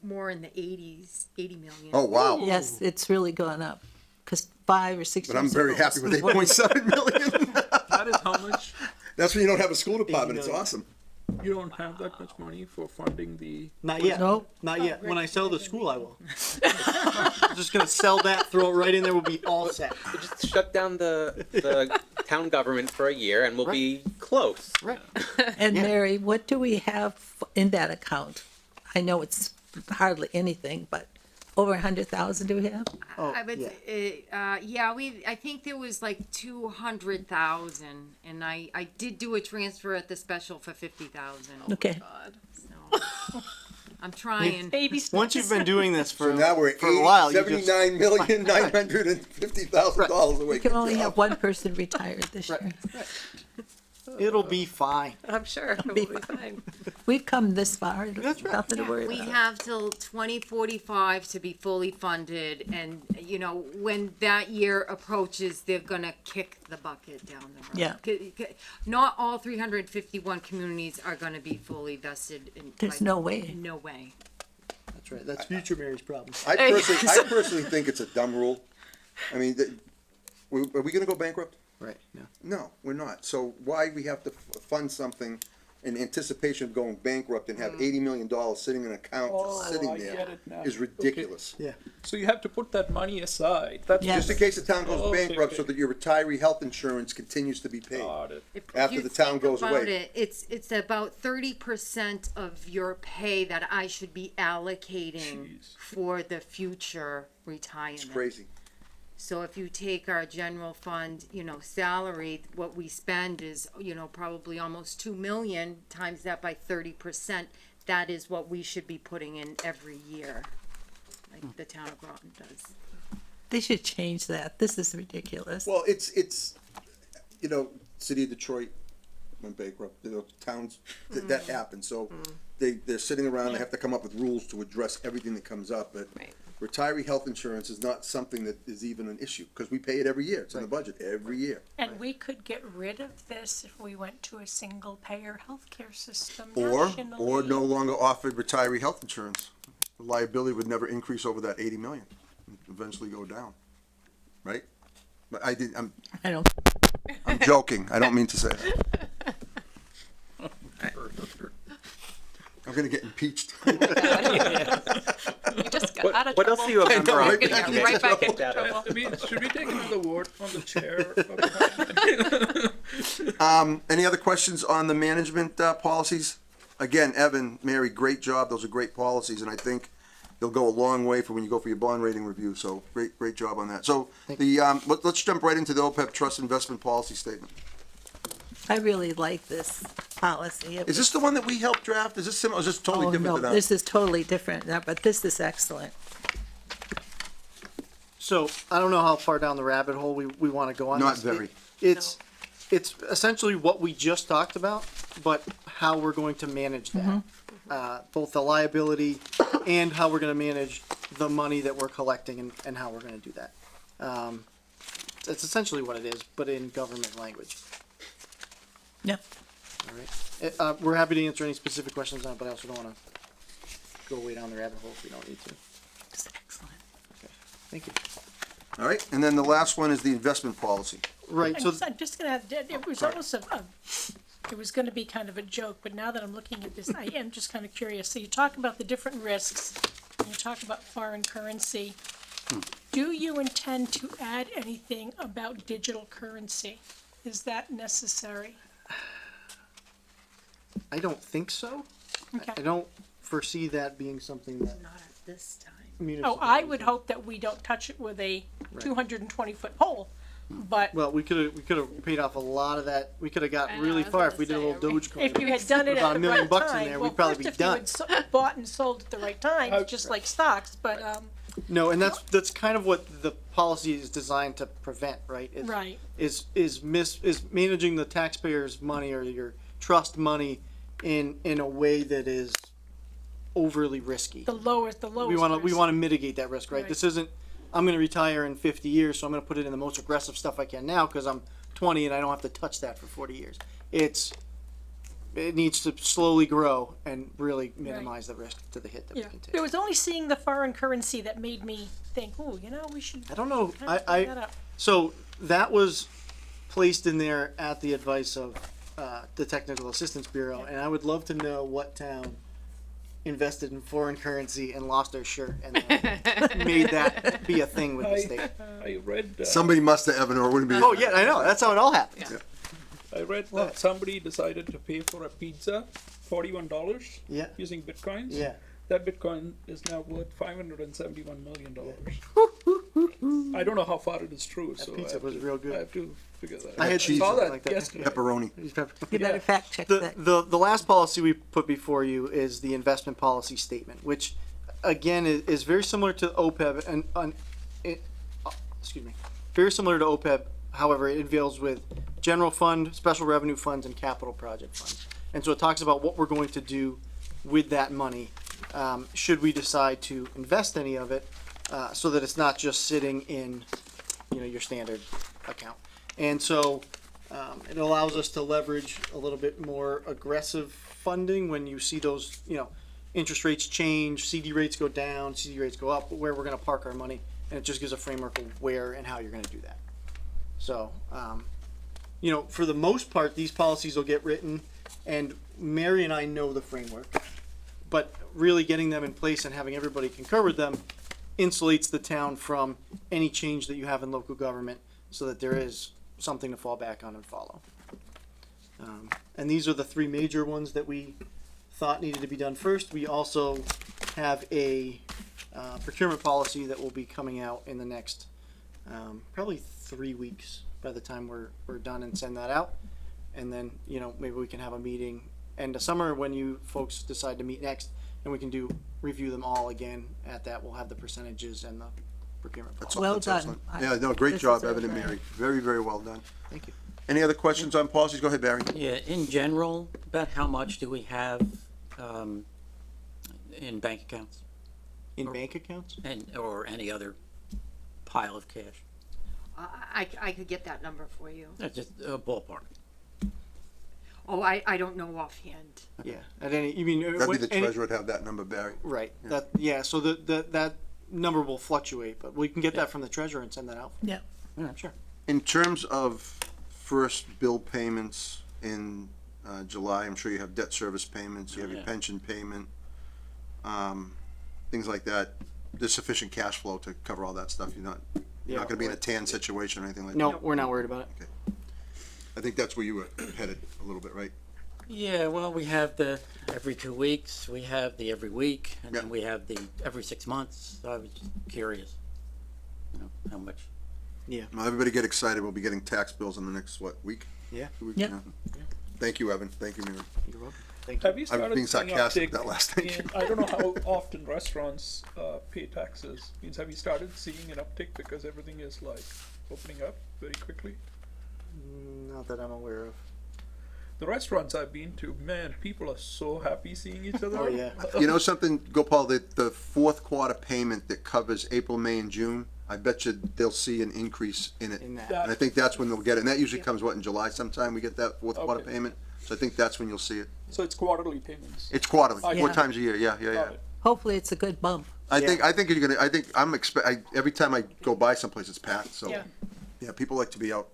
more in the 80s, 80 million. Oh, wow. Yes, it's really gone up, because 5 or 6 But I'm years very ago, happy with 8.7 million. That is how much. That's when you don't have a school department. It's awesome. You don't have that much money for funding the. Not yet. No. Not yet. When I sell the school, I will. I'm just gonna sell that, throw it right in there, we'll be all set. So just shut down the town government for a year and we'll be close. Right. And Yeah. Mary, what do we have in that account? I know it's hardly anything, but over 100,000 do we have? Oh, I would, yeah. I think there was like 200,000, and I did do a transfer at the special for 50,000. Okay. So, I'm trying. Baby steps. Once you've been doing this for, So now we're at for a while, you just, $79,950,000 away. We can only have one person retired this year. it'll be fine. I'm sure it will Be be fine. We've come this far, That's right. nothing to worry We about. have till 2045 to be fully funded, and when that year approaches, they're gonna kick the bucket down the road. Yeah. Not all 351 communities are gonna be fully vested in. There's no way. No way. That's right. That's future Mary's problem. I personally think it's a dumb rule. I mean, are we gonna go bankrupt? Right, no. No, we're not. So why we have to fund something in anticipation of going bankrupt and have $80 million sitting in an account just sitting I there get it now. is ridiculous. Yeah. So you have to put that money aside. That's Yeah. Just in case the town goes Okay, bankrupt, so okay. that your retiree health insurance continues to be paid. got it. If After you the town think goes about away. it, it's about 30% of your pay that I should be allocating Jeez. for the future retirement. It's crazy. So if you take our general fund, salary, what we spend is, probably almost 2 million, times that by 30%. That is what we should be putting in every year, like the town of Groton does. They should change that. This is ridiculous. Well, it's, city of Detroit went bankrupt, towns, that happened, so they're sitting around, they have to come up with rules to address everything that comes up, but Right. retiree health insurance is not something that is even an issue, because we pay it every year, it's in the budget, every year. And we could get rid of this if we went to a single-payer healthcare system Or nationally. no longer offered retiree health insurance. The liability would never increase over that 80 million, eventually go down, right? But I don't, I'm joking, I don't mean to say that. I'm gonna get impeached. You just got out of trouble. What else do you remember? know, on right? You're gonna get right back into trouble. Should we take another vote on the chair? Any other questions on the management policies? Again, Evan, Mary, great job. Those are great policies, and I think they'll go a long way for when you go for your bond rating review. So great job on that. So let's jump right into the OPEB trust investment policy statement. I really like this policy. Is this the one that we helped draft? Is this similar? Or is this totally Oh, different no, than that? this is totally different, but this is excellent. So I don't know how far down the rabbit hole we want to go on Not this. very. It's essentially what we just talked about, but how we're going to manage that. Both the liability and how we're going to manage the money that we're collecting and how we're going to do that. It's essentially what it is, but in government language. Yep. All right. We're happy to answer any specific questions on it, but I also don't want to go way down the rabbit hole if we don't need to. It's excellent. Thank you. All right, and then the last one is the investment policy. Right. So I'm just gonna have, it was almost it was gonna be kind of a joke, but now that I'm looking at this, I am just kind of curious. So you talk about the different risks, and you talk about foreign currency. Do you intend to add anything about digital currency? Is that necessary? I don't think so. Okay. I don't foresee that being something that Not at this time. Oh, I would hope that we don't touch it with a 220-foot pole, but Well, we could have paid off a lot of that. We could have got I know, really I was far gonna if we did a say, little are we- Dogecoin. if you had done it About at $1 the million right bucks in time, there, well, we'd probably first be if you done. had bought and sold at the right time, just like stocks, but, No, and that's kind of what the policy is designed to prevent, right? right. Is managing the taxpayers' money or your trust money in a way that is overly risky. The lowest We want risk. to mitigate that risk, right? Right. This isn't. I'm going to retire in 50 years, so I'm going to put it in the most aggressive stuff I can now because I'm 20 and I don't have to touch that for 40 years. It needs to slowly grow and really minimize the risk to the hit that Yeah, we can take. it was only seeing the foreign currency that made me think, oh, we should I don't know. kind of pick that up. So that was placed in there at the advice of the Technical Assistance Bureau, and I would love to know what town invested in foreign currency and lost their shirt and made that be a thing with the state. I read. Somebody must have, Evan, or it wouldn't be. Oh yeah, I know. That's how it all happens. Yeah. I read that somebody decided to pay for a pizza, $41, Yeah. using bitcoins. Yeah. That Bitcoin is now worth $571 million. I don't know how far it is true, so pizza I have was to, real good. I have to figure that. I had out. cheese saw on it that like that. yesterday. Pepperoni. You better fact check The, that. the last policy we put before you is the investment policy statement, which again is very similar to OPEB excuse me, very similar to OPEB. However, it deals with general fund, special revenue funds, and capital project funds. And so it talks about what we're going to do with that money, should we decide to invest any of it, so that it's not just sitting in, your standard account. And so it allows us to leverage a little bit more aggressive funding when you see those, interest rates change, CD rates go down, CD rates go up, where we're going to park our money, and it just gives a framework of where and how you're going to do that. So you know, for the most part, these policies will get written, and Mary and I know the framework, but really getting them in place and having everybody concur with them insulates the town from any change that you have in local government, so that there is something to fall back on and follow. And these are the three major ones that we thought needed to be done first. We also have a procurement policy that will be coming out in the next probably 3 weeks by the time we're done and send that out. And then, you know, maybe we can have a meeting end of summer when you folks decide to meet next, and we can review them all again. At that, we'll have the percentages and the procurement policy. Well That's done. excellent. Yeah, no, great This job, is Evan and okay. Mary. Very, very well done. Thank you. Any other questions on policies? Go ahead, Barry. Yeah, in general, about how much do we have, in bank accounts In bank accounts? or any other pile of cash? I could get that number for you. Just a ballpark. Oh, I don't know offhand. Yeah. At any, you mean That'd be when- the any- treasurer would have that number, Barry. Right. That yeah. So that number will fluctuate, but we can get that from the treasurer and send that out. Yeah. Yeah, sure. In terms of first bill payments in July, I'm sure you have debt service payments, you have your Yeah. pension payment, things like that. There's sufficient cash flow to cover all that stuff. You're not gonna be in a tan situation or anything like that. No, we're not worried about it. I think that's where you were headed a little bit, right? Yeah, well, we have the every 2 weeks, we have the every week, and Yeah. then we have the every 6 months. So I was curious, you know, how much. Well, everybody get excited. We'll be getting tax bills in the next, week? Yeah. 2 weeks? Yeah. Thank you, Evan. Thank you, Mary. You're welcome. Thank you. Have you started being seeing sarcastic uptick that last thing. in- I don't know how often restaurants pay taxes. Means have you started seeing an uptick because everything is like opening up very quickly? Not that I'm aware of. The restaurants I've been to, man, people are so happy seeing each other. Oh yeah. You know something, Gopal, the fourth quarter payment that covers April, May, and June, I bet you they'll see an increase in it. In that. And I think that's when they'll get it. And that usually comes, in July sometime we get that fourth quarter Okay. payment? So I think that's when you'll see it. So it's quarterly payments. It's quarterly, Yeah. 4 times a year, yeah. Got it. Hopefully it's a good bump. I think you're gonna, every time I go by someplace, it's packed, so, Yeah. yeah, people like to be out.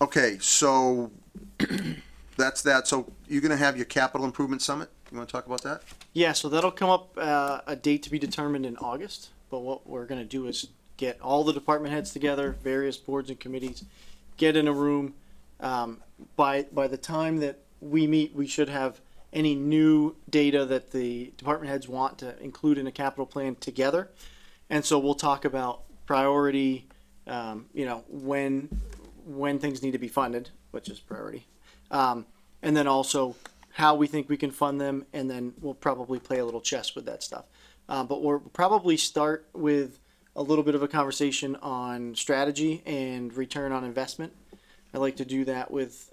Okay, so, that's that. So you're gonna have your capital improvement summit? You wanna talk about that? Yeah, so that'll come up a date to be determined in August. But what we're gonna do is get all the department heads together, various boards and committees, get in a room. By the time that we meet, we should have any new data that the department heads want to include in a capital plan together. And so we'll talk about priority, you know, when things need to be funded, which is priority. And then also how we think we can fund them, and then we'll probably play a little chess with that stuff. But we'll probably start with a little bit of a conversation on strategy and return on investment. I like to do that with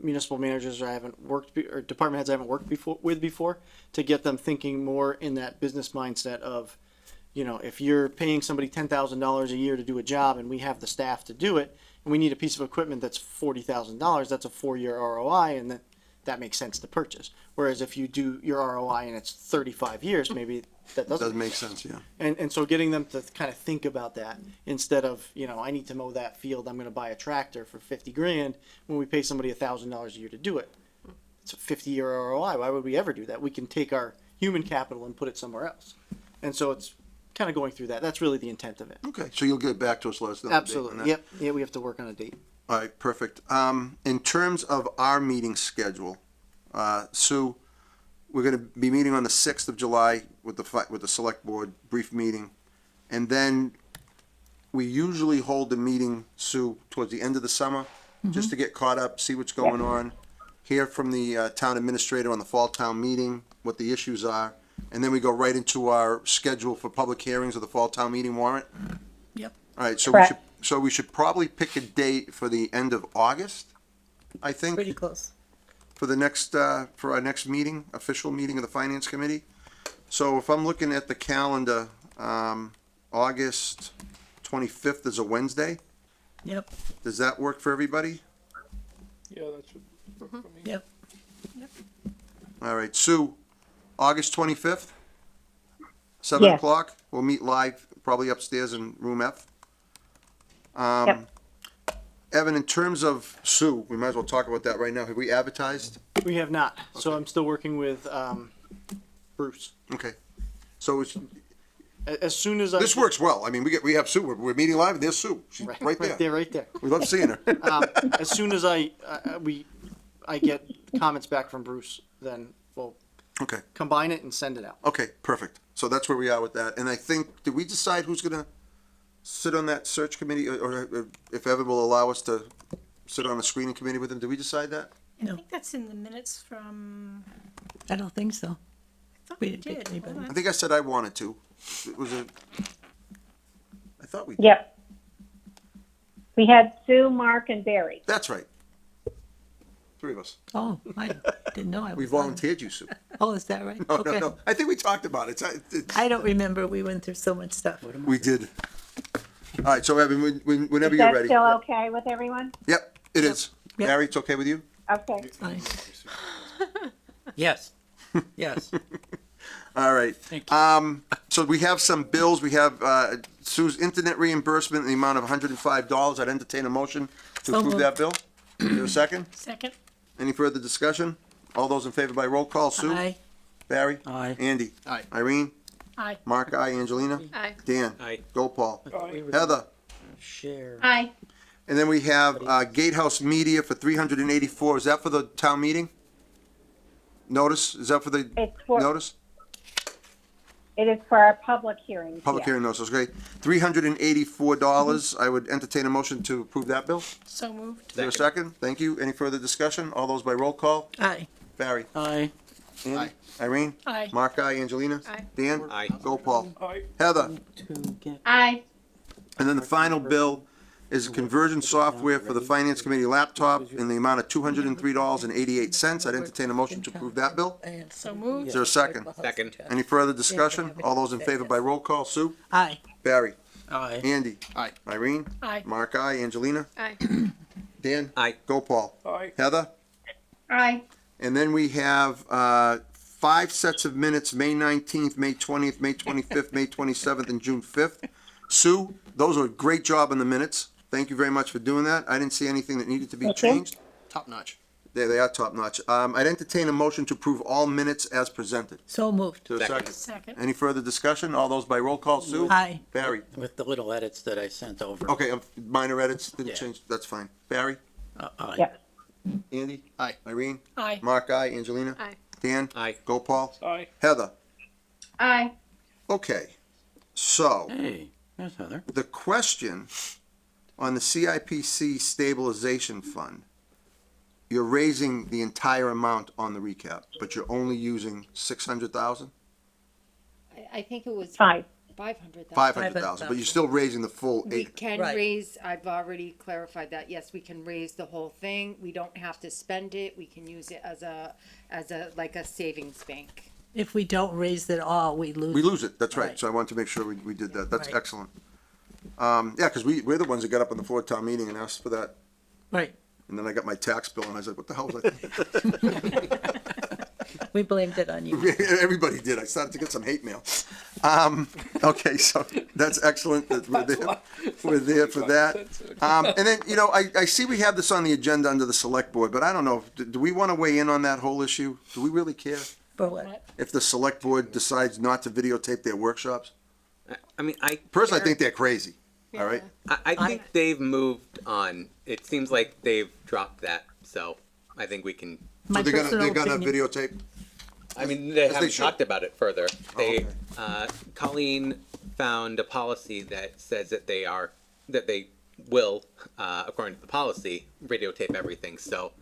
municipal managers I haven't worked or department heads I haven't worked with before, to get them thinking more in that business mindset of, you know, if you're paying somebody $10,000 a year to do a job and we have the staff to do it, and we need a piece of equipment that's $40,000, that's a 4-year ROI, and that makes sense to purchase. Whereas if you do your ROI and it's 35 years, maybe that doesn't. Doesn't make sense, yeah. And so getting them to kind of think about that instead of, you know, I need to mow that field, I'm going to buy a tractor for 50 grand when we pay somebody $1,000 a year to do it. It's a 50-year ROI. Why would we ever do that? We can take our human capital and put it somewhere else. And so it's kind of going through that. That's really the intent of it. Okay, so you'll get back to us, let us know. the date on Absolutely. that. Yep. Yeah, we have to work on a date. All right, perfect. In terms of our meeting schedule, Sue, we're gonna be meeting on the 6th of July with the select board brief meeting. And then we usually hold the meeting, Sue, towards the end of the summer, just to get caught up, see what's going on, hear from the town administrator on the fall town meeting, what the issues are. And then we go right into our schedule for public hearings of the fall town meeting warrant. Yep. All right, Correct. we should probably pick a date for the end of August, I think, Pretty close. for the next, for our next meeting, official meeting of the finance committee. So if I'm looking at the calendar, August 25th is a Wednesday. Yep. Does that work for everybody? Yeah, that should work for me. Yep. All right, Sue, August 25th, 7 Yes. o'clock. We'll meet live, probably upstairs in room F. Yep. Evan, in terms of Sue, we might as well talk about that right now. Have we advertised? We have not, so I'm still working with, Bruce. Okay. So it's, As soon as I. this works well. I mean, we have Sue. We're meeting live and there's Sue. She's right there. Right there. We love seeing her. As soon as I get comments back from Bruce, then we'll Okay. combine it and send it out. Okay, perfect. So that's where we are with that. And I think, did we decide who's gonna sit on that search committee, or if Evan will allow us to sit on the screening committee with him? Did we decide that? I No. think that's in the minutes from, I don't think so. I thought We we didn't pick did. anybody. Hold I on. think I said I wanted to. It was a, I thought we, Yep. We had Sue, Mark, and Barry. that's right. Three of us. Oh, I didn't know I was We on. volunteered you, Sue. Oh, is that right? No, Okay. no, no. I think we talked about it. It's- I don't remember. We went through so much stuff. We did. All right, so Evan, whenever Is you're that ready. still okay with everyone? Yep, it is. Yep. Barry, it's okay with you? Okay. Fine. Yes, yes. All right. Thank you. So we have some bills. We have, Sue's internet reimbursement in the amount of $105. I'd entertain a motion to So approve moved. that bill. Is there a second? Second, Any further discussion? All those in favor by roll call. Sue? Aye. Barry? Aye. Andy? Aye. Irene? aye. Mark, aye. Angelina? Aye. Dan? Aye. Gopal? We were Heather? Share. Aye. And then we have, Gatehouse Media for $384. Is that for the town meeting? Notice? Is that for the It's for, notice? it is for our public hearings. Public yes. hearing notice, okay. $384. I would entertain a motion to approve that bill. Is So moved. there a second? Thank you. Any further discussion? All those by roll call? Aye. Barry? Aye. Andy? Irene? Aye. Mark, aye. Angelina? Aye. Dan? Aye. Gopal? Aye. Heather? To get Aye. And then the final bill is conversion software for the Finance Committee laptop in the amount of $203.88. I'd entertain a motion to approve that bill. So moved. Is there a second? Second. Any further discussion? All those in favor by roll call. Sue? Aye. Barry? aye. Andy? Aye. Irene? Aye. Mark, aye. Angelina? Aye. Dan? Aye. Gopal? Aye. Heather? Aye. And then we have 5 sets of minutes, May 19th, May 20th, May 25th, May 27th, and June 5th. Sue, those are a great job in the minutes. Thank you very much for doing that. I didn't see anything that needed to be Thank you. changed. Top notch. There, they are top notch. I'd entertain a motion to approve all minutes as presented. So moved. To a Second. Second, Any further discussion? All those by roll call. Sue? Aye. Barry? With the little edits that I sent over. Okay, minor edits, didn't Yeah. change, that's fine. Barry? Aye. Yep. Andy? Aye. Irene? aye. Mark, aye. Angelina? Aye. Dan? Aye. Gopal? Aye. Heather? Aye. Okay, so Hey, there's Heather. the question on the CIPC stabilization fund, you're raising the entire amount on the recap, but you're only using 600,000? I think it was Fine. 500,000. 500,000, but you're still raising the full We eight. can Right. raise, I've already clarified that, yes, we can raise the whole thing, we don't have to spend it, we can use it as a, like a savings bank. If we don't raise it all, we lose. We lose it, that's right, Right. so I wanted to make sure we did that, that's Right. excellent. Yeah, because we're the ones that got up on the floor of town meeting and asked for that, Right. and then I got my tax bill and I was like, what the hell was I thinking? We blamed it on you. Everybody did. I started to get some hate mail. Okay, so that's excellent. That we're there for that. And then, you know, I see we have this on the agenda under the select board, but I don't know. Do we want to weigh in on that whole issue? Do we really care For what? if the select board decides not to videotape their workshops? I mean, I Personally, I think they're crazy. All right. I think they've moved on. It seems like they've dropped that. So I think we can. My So they're personal gonna opinion. videotape. I mean, they they haven't should. talked about it further. They, okay. Colleen found a policy that says that they will, according to the policy, videotape everything. So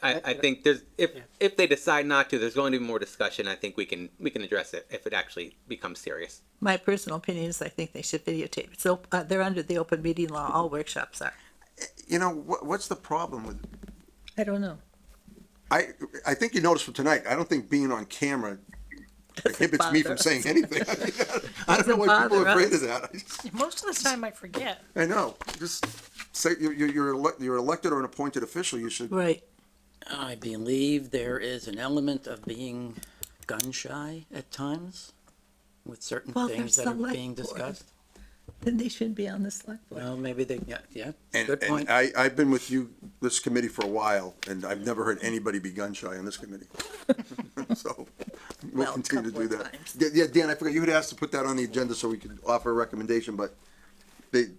I think there's if they decide not to, there's going to be more discussion. I think we can address it if it actually becomes serious. My personal opinion is I think they should videotape. So they're under the open meeting law. All workshops are. You know, what's the problem with? I don't know. I think you noticed from tonight. I don't think being on camera prohibits me from bother saying anything. I don't know why Doesn't people are bother afraid us. of that. Most of the time I forget. I know. Just say you're elected or an appointed official. You should. Right. I believe there is an element of being gun shy at times with certain Well, things they're that are select being board. discussed. Then they shouldn't be on the select board. Well, maybe they, yeah, And, good point. and I've been with you, this committee for a while, and I've never heard anybody be gun shy on this committee. So, we'll Well, continue to couple do of that. times. Yeah, Dan, I forgot, you had asked to put that on the agenda so we could offer a recommendation, but it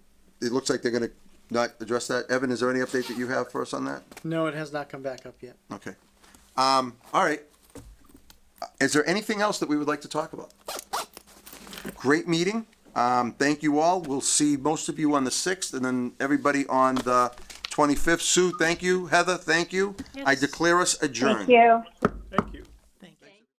looks like they're gonna not address that. Evan, is there any update that you have for us on that? No, it has not come back up yet. Okay. All right. Is there anything else that we would like to talk about? Great meeting. Thank you all. We'll see most of you on the 6th and then everybody on the 25th. Sue, thank you. Heather, thank you. I declare us adjourned. Thank you.